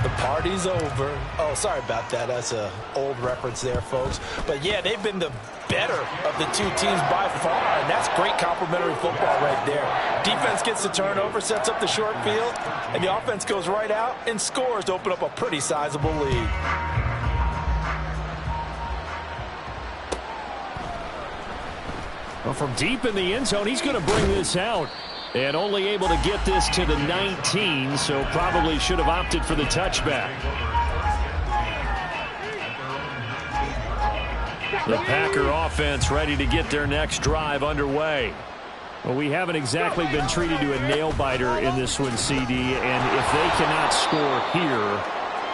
The party's over. Oh, sorry about that. That's an old reference there, folks. But, yeah, they've been the better of the two teams by far, and that's great complementary football right there. Defense gets the turnover, sets up the short field, and the offense goes right out and scores to open up a pretty sizable lead. Well, from deep in the end zone, he's going to bring this out. And only able to get this to the 19, so probably should have opted for the touchback. The Packer offense ready to get their next drive underway. Well, we haven't exactly been treated to a nail-biter in this one, CD, and if they cannot score here,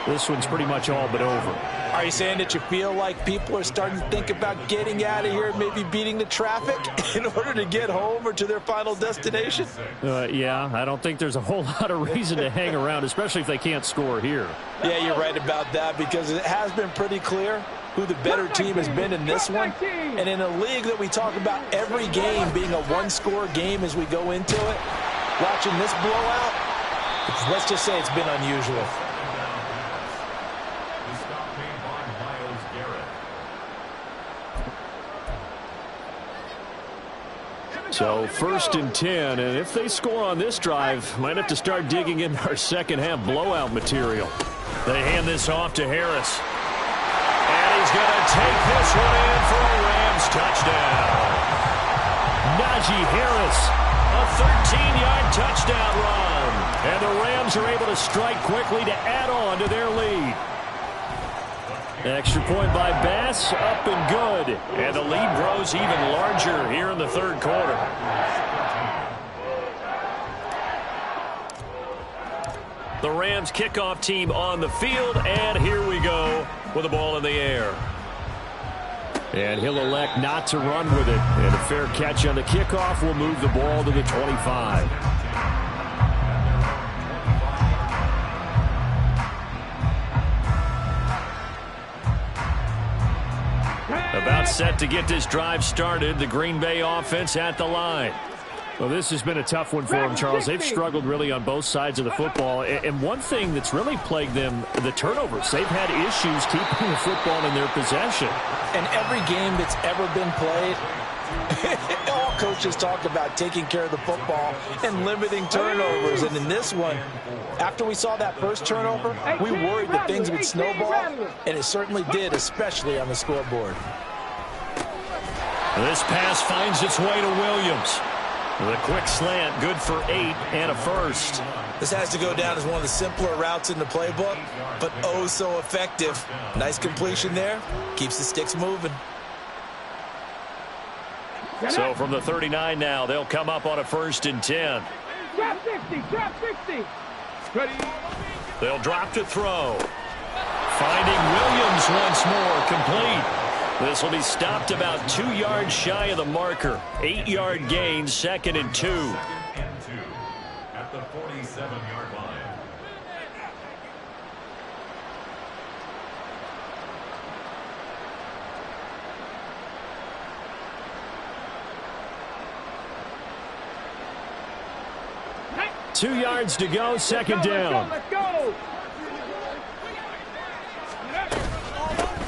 this one's pretty much all but over. Are you saying that you feel like people are starting to think about getting out of here, maybe beating the traffic in order to get home or to their final destination? Yeah, I don't think there's a whole lot of reason to hang around, especially if they can't score here. Yeah, you're right about that, because it has been pretty clear who the better team has been in this one. And in a league that we talk about every game being a one-score game as we go into it, watching this blowout, let's just say it's been unusual. So 1st and 10, and if they score on this drive, might have to start digging in our second half blowout material. They hand this off to Harris. And he's going to take this one in for a Rams touchdown. Najee Harris, a 13-yard touchdown run. And the Rams are able to strike quickly to add on to their lead. Extra point by Bass, up and good. And the lead grows even larger here in the third quarter. The Rams kickoff team on the field, and here we go with the ball in the air. And he'll elect not to run with it. And a fair catch on the kickoff will move the ball to the 25. About set to get this drive started. The Green Bay offense at the line. Well, this has been a tough one for them, Charles. They've struggled really on both sides of the football. And one thing that's really plagued them, the turnovers. They've had issues keeping the football in their possession. And every game that's ever been played, all coaches talk about taking care of the football and limiting turnovers. And in this one, after we saw that first turnover, we worried that things would snowball, and it certainly did, especially on the scoreboard. This pass finds its way to Williams. The quick slant, good for 8 and a first. This has to go down as one of the simpler routes in the playbook, but oh so effective. Nice completion there. Keeps the sticks moving. So from the 39 now, they'll come up on a 1st and 10. Drop 60, drop 60. Ready. They'll drop to throw. Finding Williams once more, complete. This will be stopped about 2 yards shy of the marker. 8-yard gain, 2nd and 2. At the 47-yard line. Hey. 2 yards to go, 2nd down. Let's go.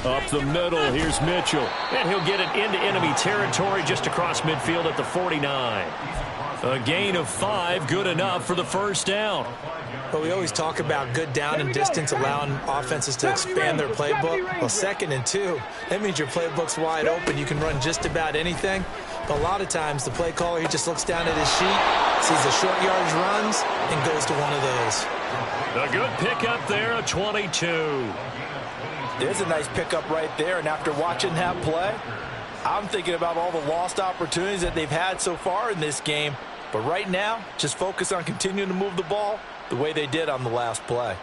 Up the middle, here's Mitchell. And he'll get it into enemy territory just across midfield at the 49. A gain of 5, good enough for the 1st down. But we always talk about good down and distance, allowing offenses to expand their playbook. Well, 2nd and 2, that means your playbook's wide open. You can run just about anything. But a lot of times, the play caller, he just looks down at his sheet, sees the short yardage runs, and goes to one of those. A good pickup there, a 22. There's a nice pickup right there, and after watching that play, I'm thinking about all the lost opportunities that they've had so far in this game. But right now, just focus on continuing to move the ball the way they did on the last play.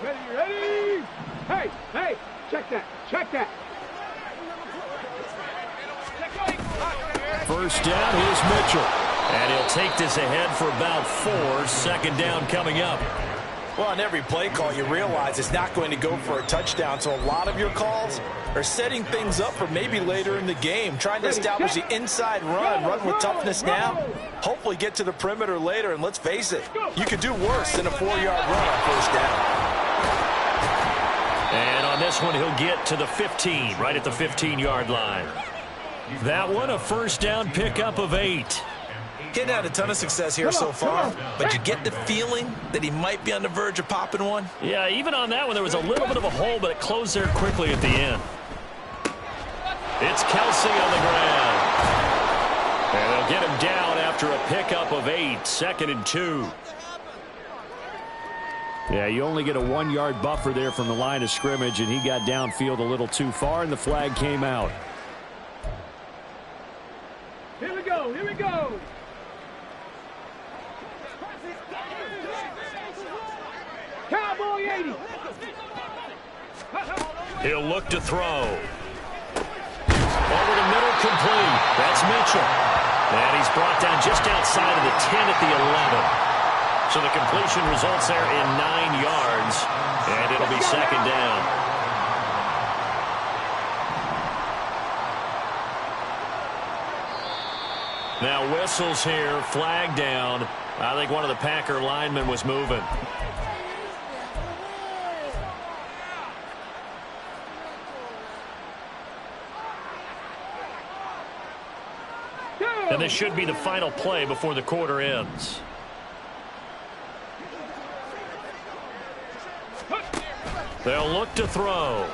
Ready, ready. Hey, hey, check that, check that. 1st down, here's Mitchell. And he'll take this ahead for about 4. 2nd down coming up. Well, on every play call, you realize it's not going to go for a touchdown, so a lot of your calls are setting things up for maybe later in the game, trying to establish the inside run with toughness now, hopefully get to the perimeter later, and let's face it, you could do worse than a 4-yard run on first down. And on this one, he'll get to the 15, right at the 15-yard line. That one, a first down pickup of 8. Getting had a ton of success here so far, but you get the feeling that he might be on the verge of popping one. Yeah, even on that one, there was a little bit of a hole, but it closed there quickly at the end. It's Kelsey on the ground. And they'll get him down after a pickup of 8, 2nd and 2. Yeah, you only get a 1-yard buffer there from the line of scrimmage, and he got downfield a little too far, and the flag came out. Here we go, here we go. Cowboy 80. He'll look to throw. Over the middle, complete. That's Mitchell. And he's brought down just outside of the 10 at the 11. So the completion results there in 9 yards. And it'll be 2nd down. Now whistles here, flag down. I think one of the Packer linemen was moving. And this should be the final play before the quarter ends. They'll look to throw.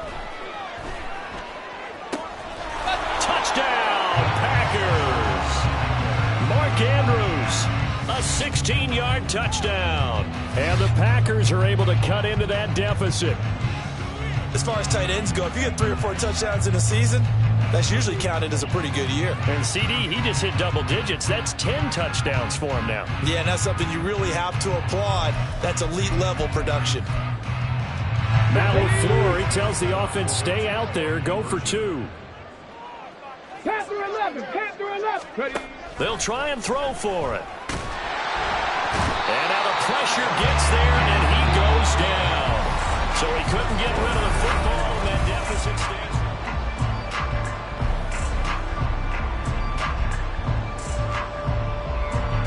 Touchdown, Packers! Mark Andrews, a 16-yard touchdown. And the Packers are able to cut into that deficit. As far as tight ends go, if you get 3 or 4 touchdowns in a season, that's usually counted as a pretty good year. And CD, he just hit double digits. That's 10 touchdowns for him now. Yeah, and that's something you really have to applaud. That's elite-level production. Matt LaFleur, he tells the offense, stay out there, go for 2. Panther 11, Panther 11. Ready. They'll try and throw for it. And now the pressure gets there, and he goes down. So he couldn't get rid of the football, and that deficit stays.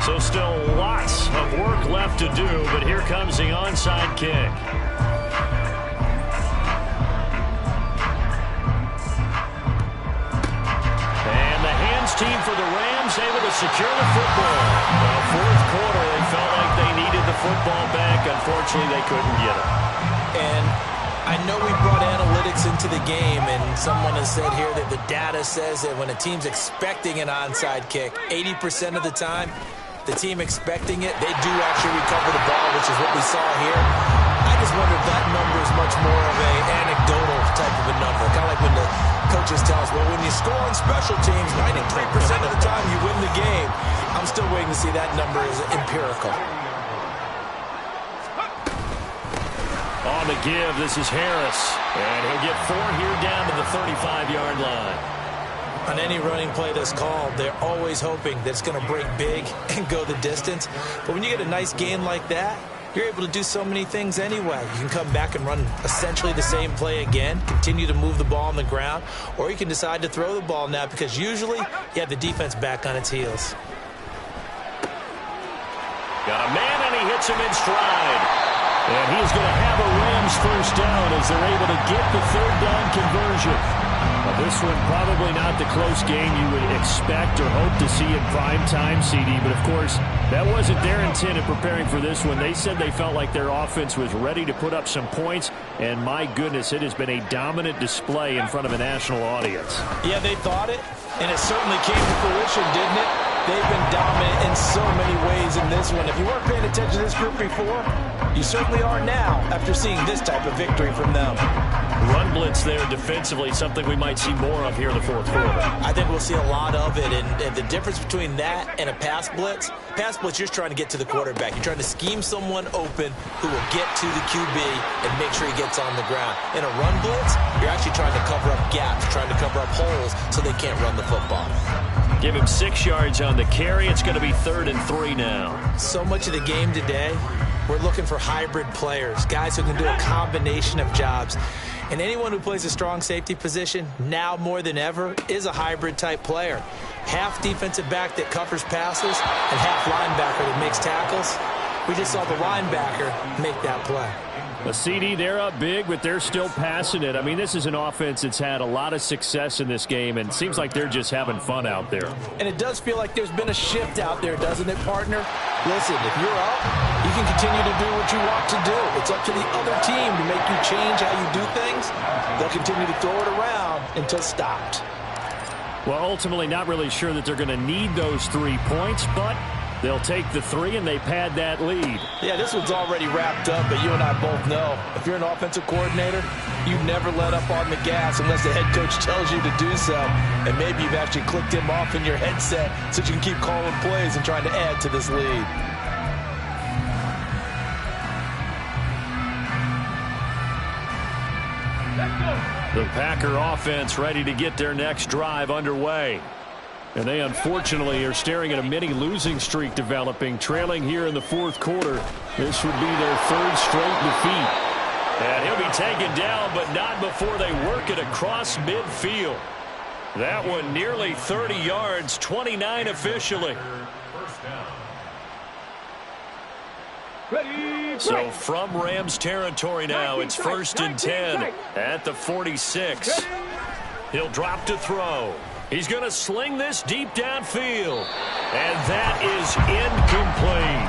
So still lots of work left to do, but here comes the onside kick. And the hands team for the Rams able to secure the football. Well, 4th quarter, they felt like they needed the football back. Unfortunately, they couldn't get it. And I know we brought analytics into the game, and someone has said here that the data says that when a team's expecting an onside kick, 80% of the time, the team expecting it, they do actually recover the ball, which is what we saw here. I just wonder if that number is much more of an anecdotal type of a number. Kind of like when the coaches tell us, well, when you score on special teams, 93% of the time you win the game. I'm still waiting to see that number is empirical. On the give, this is Harris. And he'll get 4 here down to the 35-yard line. On any running play that's called, they're always hoping that it's going to break big and go the distance. But when you get a nice gain like that, you're able to do so many things anyway. You can come back and run essentially the same play again, continue to move the ball on the ground, or you can decide to throw the ball now because usually you have the defense back on its heels. Got a man, and he hits him in stride. And he is going to have a Rams first down as they're able to get the 3rd down conversion. Well, this one probably not the close game you would expect or hope to see in prime time, CD. But, of course, that wasn't their intent in preparing for this one. They said they felt like their offense was ready to put up some points. And, my goodness, it has been a dominant display in front of a national audience. Yeah, they thought it, and it certainly came to fruition, didn't it? They've been dominant in so many ways in this one. If you weren't paying attention to this group before, you certainly are now after seeing this type of victory from them. Run blitz there defensively, something we might see more of here in the 4th quarter. I think we'll see a lot of it, and the difference between that and a pass blitz, you're just trying to get to the quarterback. You're trying to scheme someone open who will get to the QB and make sure he gets on the ground. In a run blitz, you're actually trying to cover up gaps, trying to cover up holes so they can't run the football. Give him 6 yards on the carry. It's going to be 3rd and 3 now. So much of the game today we're looking for hybrid players, guys who can do a combination of jobs. And anyone who plays a strong safety position, now more than ever, is a hybrid-type player. Half defensive back that covers passes and half linebacker that makes tackles. We just saw the linebacker make that play. A CD, they're up big, but they're still passing it. I mean, this is an offense that's had a lot of success in this game, and it seems like they're just having fun out there. And it does feel like there's been a shift out there, doesn't it, partner? Listen, if you're up, you can continue to do what you want to do. It's up to the other team to make you change how you do things. They'll continue to throw it around until stopped. Well, ultimately, not really sure that they're going to need those 3 points, but they'll take the 3 and they pad that lead. Yeah, this one's already wrapped up, but you and I both know if you're an offensive coordinator, you never let up on the gas unless the head coach tells you to do so. And maybe you've actually clicked him off in your headset so you can keep calling plays and trying to add to this lead. The Packer offense ready to get their next drive underway. And they unfortunately are staring at a mini losing streak developing, trailing here in the fourth quarter. This would be their 3rd straight defeat. And he'll be taken down, but not before they work it across midfield. That one nearly 30 yards, 29 officially. So from Rams territory now, it's 1st and 10 at the 46. He'll drop to throw. He's going to sling this deep downfield. And that is incomplete.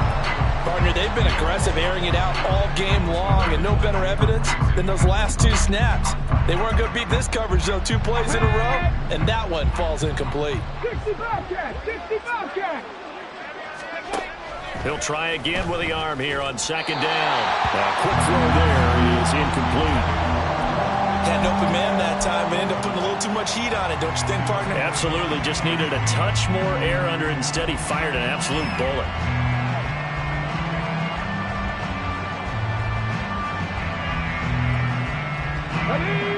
Partner, they've been aggressive, airing it out all game long, and no better evidence than those last 2 snaps. They weren't going to beat this coverage, though, 2 plays in a row, and that one falls incomplete. 60 Bobcat! 60 Bobcat! He'll try again with the arm here on 2nd down. A quick throw there is incomplete. Had an open man that time and ended up putting a little too much heat on it, don't you think, partner? Absolutely. Just needed a touch more air under it. Instead, he fired an absolute bullet.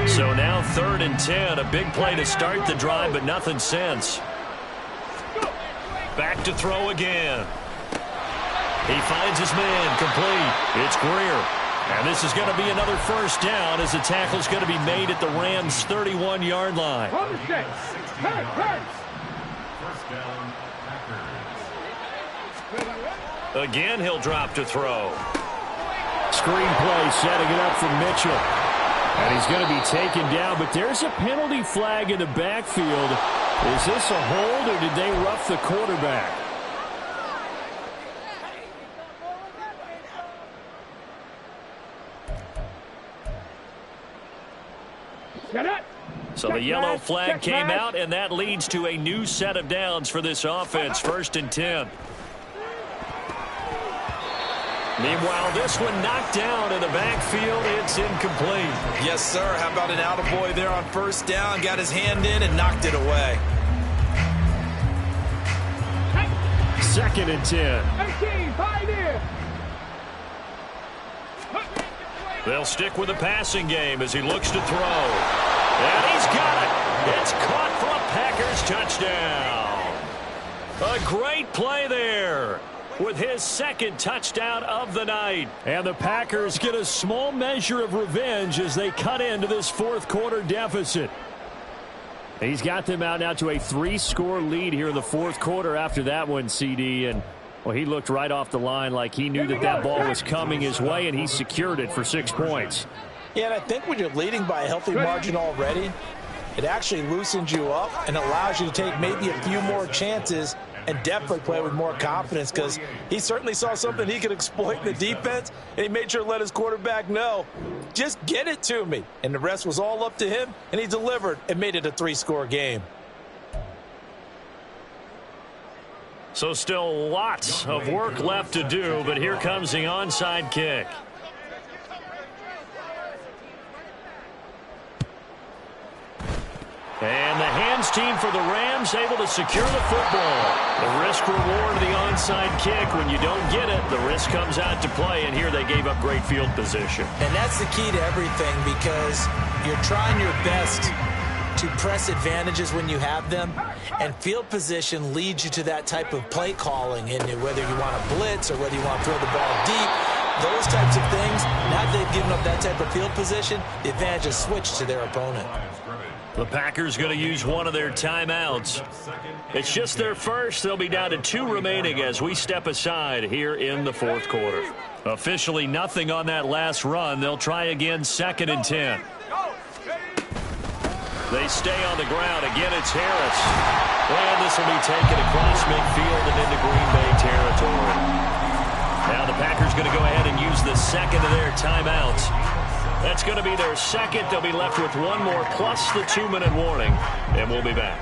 So now 3rd and 10. A big play to start the drive, but nothing since. Back to throw again. He finds his man complete. It's Greer. And this is going to be another 1st down as the tackle's going to be made at the Rams' 31-yard line. First down, Packers. Again, he'll drop to throw. Screen play setting it up for Mitchell. And he's going to be taken down, but there's a penalty flag in the backfield. Is this a hold, or did they rough the quarterback? So the yellow flag came out, and that leads to a new set of downs for this offense. 1st and 10. Meanwhile, this one knocked down in the backfield. It's incomplete. Yes, sir. How about an attaboy there on 1st down? Got his hand in and knocked it away. 2nd and 10. 18, Pioneer! They'll stick with the passing game as he looks to throw. And he's got it. It's caught for a Packers touchdown. A great play there with his 2nd touchdown of the night. And the Packers get a small measure of revenge as they cut into this 4th quarter deficit. He's got them out now to a 3-score lead here in the 4th quarter after that one, CD. And, well, he looked right off the line like he knew that that ball was coming his way, and he secured it for 6 points. Yeah, and I think when you're leading by a healthy margin already, it actually loosens you up and allows you to take maybe a few more chances and definitely play with more confidence, because he certainly saw something he could exploit in the defense, and he made sure to let his quarterback know, just get it to me. And the rest was all up to him, and he delivered and made it a 3-score game. So still lots of work left to do, but here comes the onside kick. And the hands team for the Rams able to secure the football. The risk-reward of the onside kick. When you don't get it, the risk comes out to play, and here they gave up great field position. And that's the key to everything, because you're trying your best to press advantages when you have them, and field position leads you to that type of play calling, and whether you want to blitz or whether you want to throw the ball deep, those types of things, now that they've given up that type of field position, the advantage is switched to their opponent. The Packers going to use one of their timeouts. It's just their first. They'll be down to 2 remaining as we step aside here in the fourth quarter. Officially nothing on that last run. They'll try again, 2nd and 10. They stay on the ground. Again, it's Harris. And this will be taken across midfield and into Green Bay territory. Now the Packers going to go ahead and use the second of their timeouts. That's going to be their second. They'll be left with one more plus the 2-minute warning. And we'll be back.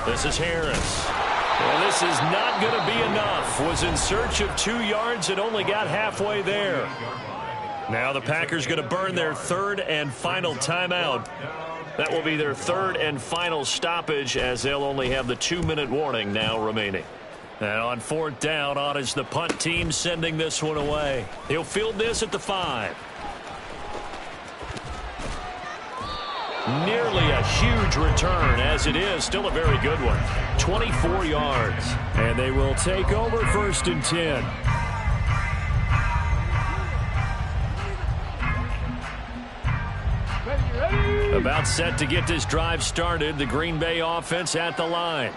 This is Harris. Well, this is not going to be enough. Was in search of 2 yards and only got halfway there. Now the Packers going to burn their 3rd and final timeout. That will be their 3rd and final stoppage as they'll only have the 2-minute warning now remaining. And on 4th down, on is the punt team sending this one away. He'll field this at the 5. Nearly a huge return, as it is still a very good one. 24 yards. And they will take over 1st and 10. About set to get this drive started. The Green Bay offense at the line.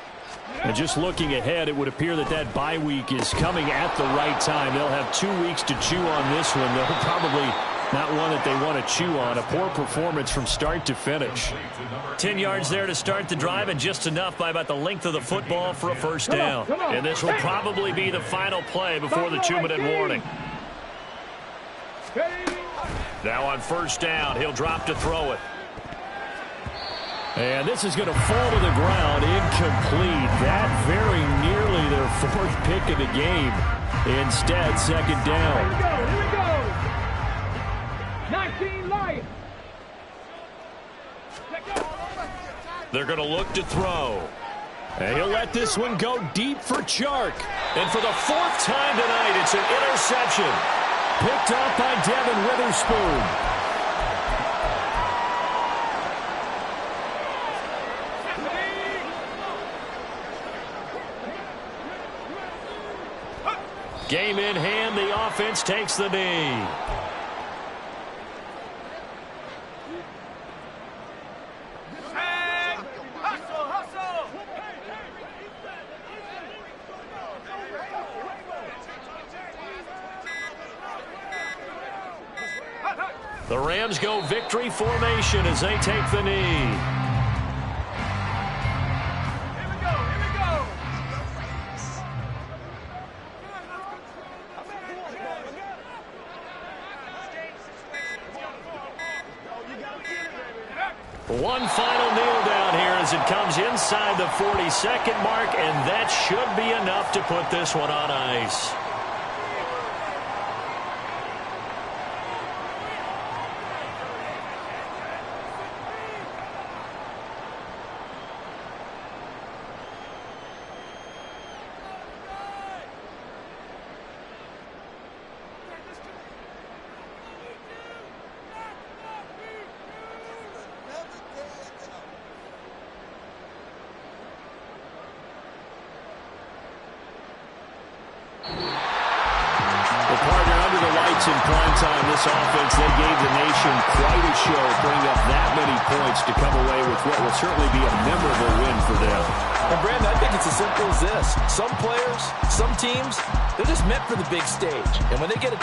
And just looking ahead, it would appear that that bye week is coming at the right time. They'll have 2 weeks to chew on this one. They'll probably not one that they want to chew on. A poor performance from start to finish. 10 yards there to start the drive, and just enough by about the length of the football for a 1st down. And this will probably be the final play before the 2-minute warning. Now on 1st down, he'll drop to throw it. And this is going to fall to the ground, incomplete. That very nearly their 4th pick of the game. Instead, 2nd down. Here we go. 19 Lions. They're going to look to throw. And he'll let this one go deep for Chark. And for the 4th time tonight, it's an interception. Picked up by Devin Witherspoon. Game in hand, the offense takes the knee. The Rams go victory formation as they take the knee. One final kneel down here as it comes inside the 40-second mark, and that should be enough to put this one on ice. In prime time, this offense, they gave the nation quite a show, bringing up that many points to come away with what will certainly be a memorable win for them. And Brandon, I think it's as simple as this. Some players, some teams, they're just meant for the big stage. And when they get a